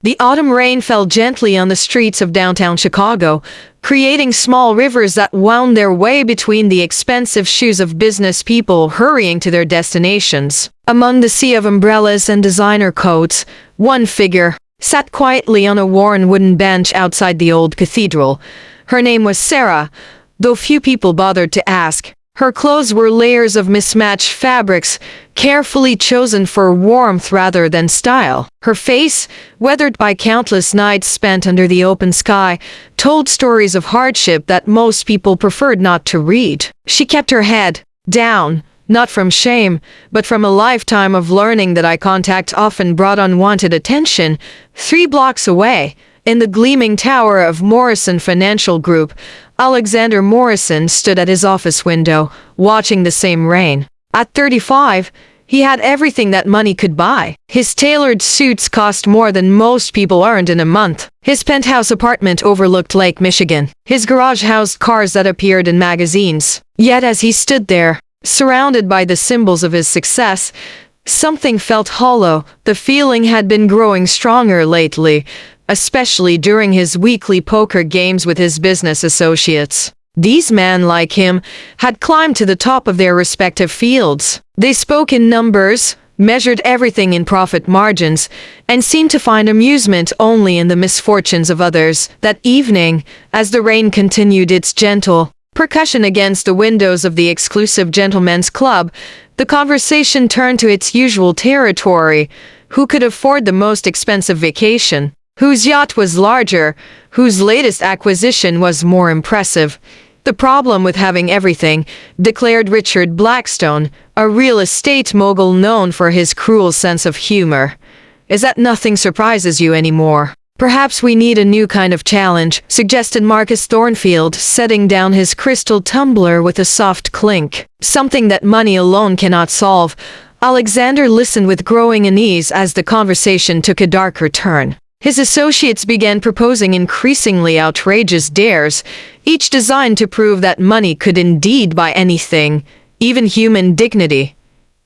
The autumn rain fell gently on the streets of downtown Chicago, creating small rivers that wound their way between the expensive shoes of business people hurrying to their destinations. Among the sea of umbrellas and designer coats, one figure sat quietly on a worn wooden bench outside the old cathedral. Her name was Sarah, though few people bothered to ask. Her clothes were layers of mismatched fabrics, carefully chosen for warmth rather than style. Her face, weathered by countless nights spent under the open sky, told stories of hardship that most people preferred not to read. She kept her head down, not from shame, but from a lifetime of learning that eye contact often brought unwanted attention. 3 blocks away, in the gleaming tower of Morrison Financial Group, Alexander Morrison stood at his office window, watching the same rain. At 35, he had everything that money could buy. His tailored suits cost more than most people earned in a month. His penthouse apartment overlooked Lake Michigan. His garage housed cars that appeared in magazines. Yet as he stood there, surrounded by the symbols of his success, something felt hollow. The feeling had been growing stronger lately, especially during his weekly poker games with his business associates. These men, like him, had climbed to the top of their respective fields. They spoke in numbers, measured everything in profit margins, and seemed to find amusement only in the misfortunes of others. That evening, as the rain continued its gentle percussion against the windows of the exclusive gentlemen's club, the conversation turned to its usual territory. Who could afford the most expensive vacation? Whose yacht was larger? Whose latest acquisition was more impressive? The problem with having everything, declared Richard Blackstone, a real estate mogul known for his cruel sense of humor, is that nothing surprises you anymore. Perhaps we need a new kind of challenge, suggested Marcus Thornfield, setting down his crystal tumbler with a soft clink. Something that money alone cannot solve. Alexander listened with growing unease as the conversation took a darker turn. His associates began proposing increasingly outrageous dares, each designed to prove that money could indeed buy anything, even human dignity.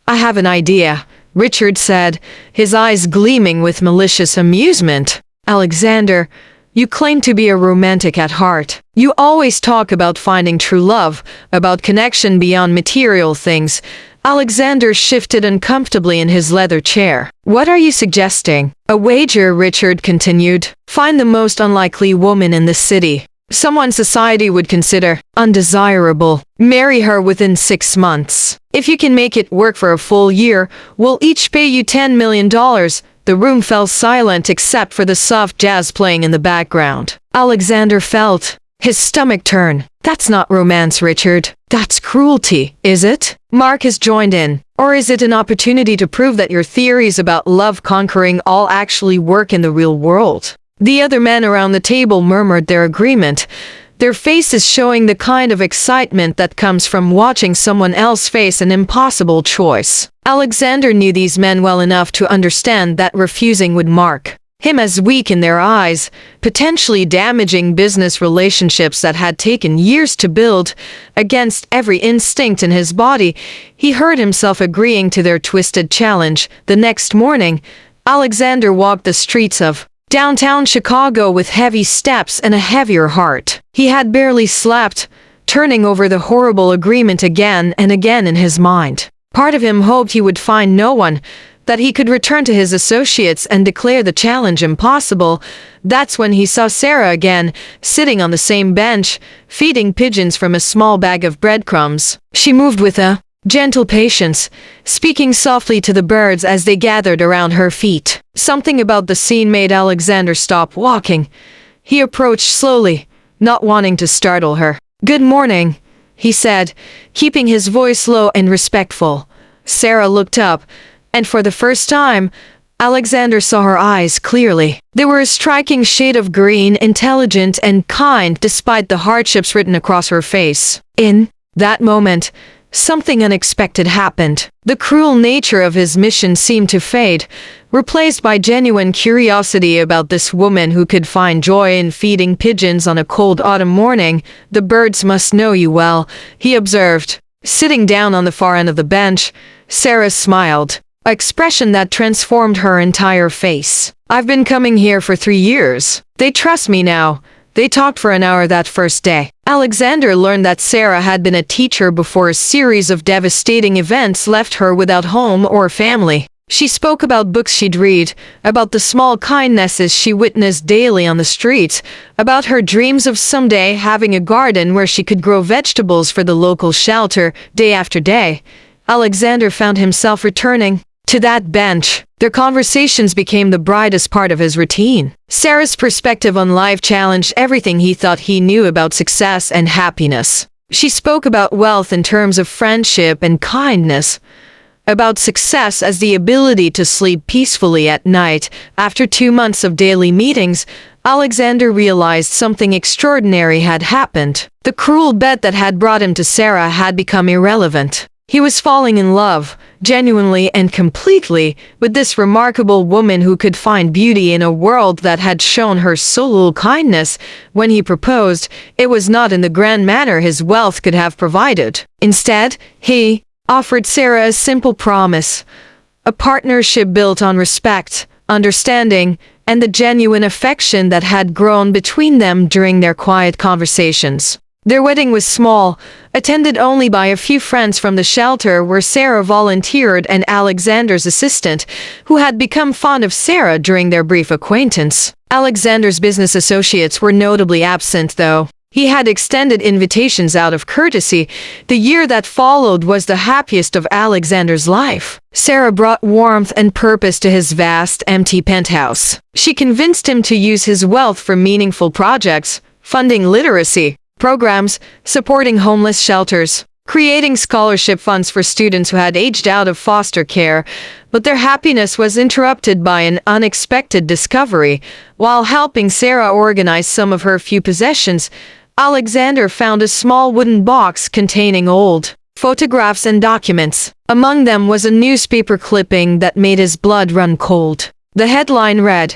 "I have an idea," Richard said, his eyes gleaming with malicious amusement. "Alexander, you claim to be a romantic at heart. You always talk about finding true love, about connection beyond material things." Alexander shifted uncomfortably in his leather chair. "What are you suggesting?" "A wager," Richard continued. "Find the most unlikely woman in the city. Someone society would consider undesirable. Marry her within 6 months. If you can make it work for a full year, we'll each pay you $10 million. The room fell silent except for the soft jazz playing in the background. Alexander felt his stomach turn. "That's not romance, Richard. That's cruelty, is it?" Mark has joined in. "Or is it an opportunity to prove that your theories about love conquering all actually work in the real world?" The other men around the table murmured their agreement, their faces showing the kind of excitement that comes from watching someone else face an impossible choice. Alexander knew these men well enough to understand that refusing would mark him as weak in their eyes, potentially damaging business relationships that had taken years to build. Against every instinct in his body, he heard himself agreeing to their twisted challenge. The next morning, Alexander walked the streets of downtown Chicago with heavy steps and a heavier heart. He had barely slept, turning over the horrible agreement again and again in his mind. Part of him hoped he would find no one, that he could return to his associates and declare the challenge impossible. That's when he saw Sarah again, sitting on the same bench, feeding pigeons from a small bag of breadcrumbs. She moved with a gentle patience, speaking softly to the birds as they gathered around her feet. Something about the scene made Alexander stop walking. He approached slowly, not wanting to startle her. "Good morning," he said, keeping his voice low and respectful. Sarah looked up, and for the first time, Alexander saw her eyes clearly. They were a striking shade of green, intelligent and kind despite the hardships written across her face. In that moment, something unexpected happened. The cruel nature of his mission seemed to fade, replaced by genuine curiosity about this woman who could find joy in feeding pigeons on a cold autumn morning. "The birds must know you well," he observed. Sitting down on the far end of the bench, Sarah smiled. an expression that transformed her entire face. "I've been coming here for 3 years. They trust me now." They talked for an hour that first day. Alexander learned that Sarah had been a teacher before a series of devastating events left her without home or family. She spoke about books she'd read, about the small kindnesses she witnessed daily on the streets, about her dreams of someday having a garden where she could grow vegetables for the local shelter day after day. Alexander found himself returning to that bench. Their conversations became the brightest part of his routine. Sarah's perspective on life challenged everything he thought he knew about success and happiness. She spoke about wealth in terms of friendship and kindness, about success as the ability to sleep peacefully at night. After 2 months of daily meetings, Alexander realized something extraordinary had happened. The cruel bet that had brought him to Sarah had become irrelevant. He was falling in love, genuinely and completely, with this remarkable woman who could find beauty in a world that had shown her so little kindness. When he proposed, it was not in the grand manner his wealth could have provided. Instead, he offered Sarah a simple promise, a partnership built on respect, understanding, and the genuine affection that had grown between them during their quiet conversations. Their wedding was small, attended only by a few friends from the shelter where Sarah volunteered and Alexander's assistant, who had become fond of Sarah during their brief acquaintance. Alexander's business associates were notably absent, though. He had extended invitations out of courtesy. The year that followed was the happiest of Alexander's life. Sarah brought warmth and purpose to his vast, empty penthouse. She convinced him to use his wealth for meaningful projects, funding literacy programs, supporting homeless shelters, creating scholarship funds for students who had aged out of foster care. But their happiness was interrupted by an unexpected discovery. While helping Sarah organize some of her few possessions, Alexander found a small wooden box containing old photographs and documents. Among them was a newspaper clipping that made his blood run cold. The headline read,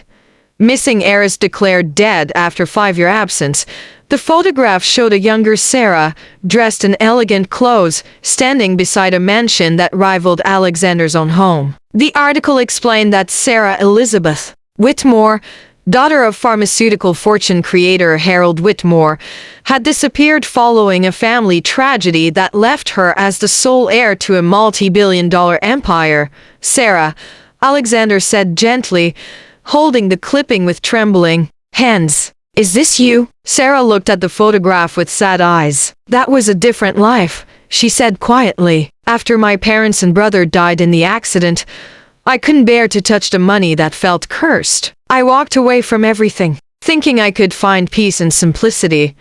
"Missing Heiress Declared Dead After 5-Year Absence." The photograph showed a younger Sarah, dressed in elegant clothes, standing beside a mansion that rivaled Alexander's own home. The article explained that Sarah Elizabeth Whitmore, daughter of pharmaceutical fortune creator Harold Whitmore, had disappeared following a family tragedy that left her as the sole heir to a multi-billion-dollar empire. "Sarah," Alexander said gently, holding the clipping with trembling hands. "Is this you?" Sarah looked at the photograph with sad eyes. "That was a different life," she said quietly. "After my parents and brother died in the accident, I couldn't bear to touch the money that felt cursed. I walked away from everything, thinking I could find peace and simplicity."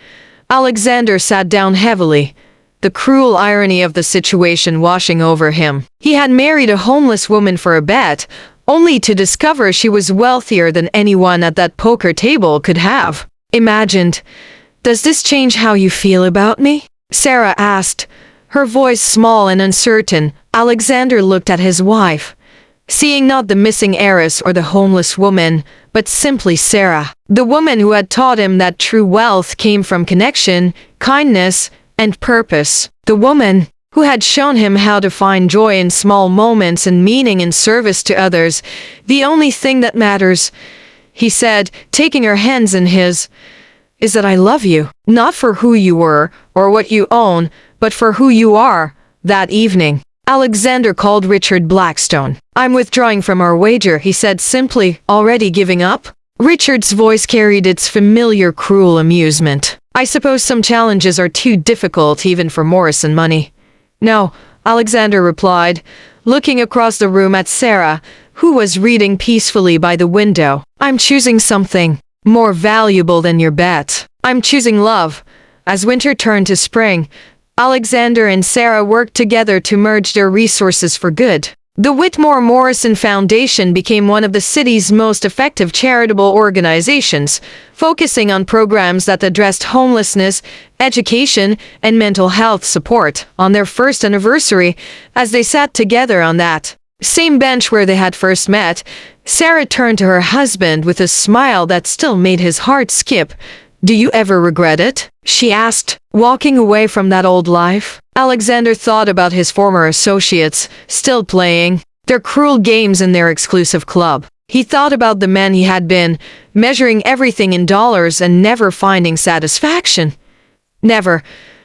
Alexander sat down heavily, the cruel irony of the situation washing over him. He had married a homeless woman for a bet, only to discover she was wealthier than anyone at that poker table could have imagined. "Does this change how you feel about me?" Sarah asked, her voice small and uncertain. Alexander looked at his wife, seeing not the missing heiress or the homeless woman, but simply Sarah, the woman who had taught him that true wealth came from connection, kindness, and purpose. The woman who had shown him how to find joy in small moments and meaning in service to others. "The only thing that matters," he said, taking her hands in his, "is that I love you, not for who you were or what you own, but for who you are." That evening, Alexander called Richard Blackstone. "I'm withdrawing from our wager," he said simply. "Already giving up?" Richard's voice carried its familiar cruel amusement. "I suppose some challenges are too difficult even for Morrison money." "No," Alexander replied, looking across the room at Sarah, who was reading peacefully by the window. "I'm choosing something more valuable than your bet. I'm choosing love." As winter turned to spring, Alexander and Sarah worked together to merge their resources for good. The Whitmore Morrison Foundation became one of the city's most effective charitable organizations, focusing on programs that addressed homelessness, education, and mental health support. On their first anniversary, as they sat together on that same bench where they had first met, Sarah turned to her husband with a smile that still made his heart skip. "Do you ever regret it?" she asked, "walking away from that old life?" Alexander thought about his former associates, still playing their cruel games and their exclusive club. He thought about the men he had been, measuring everything in dollars and never finding satisfaction. Never,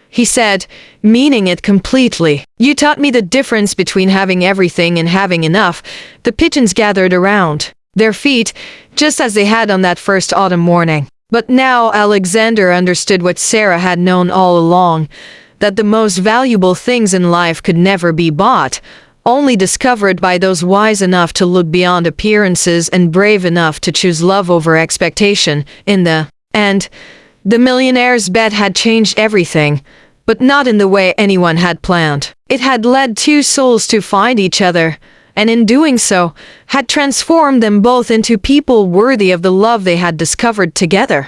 he said, meaning it completely. You taught me the difference between having everything and having enough. The pigeons gathered around their feet, just as they had on that first autumn morning. But now Alexander understood what Sarah had known all along, that the most valuable things in life could never be bought, only discovered by those wise enough to look beyond appearances and brave enough to choose love over expectation. In the end, the millionaire's bet had changed everything, but not in the way anyone had planned. It had led two souls to find each other, and in doing so, had transformed them both into people worthy of the love they had discovered together.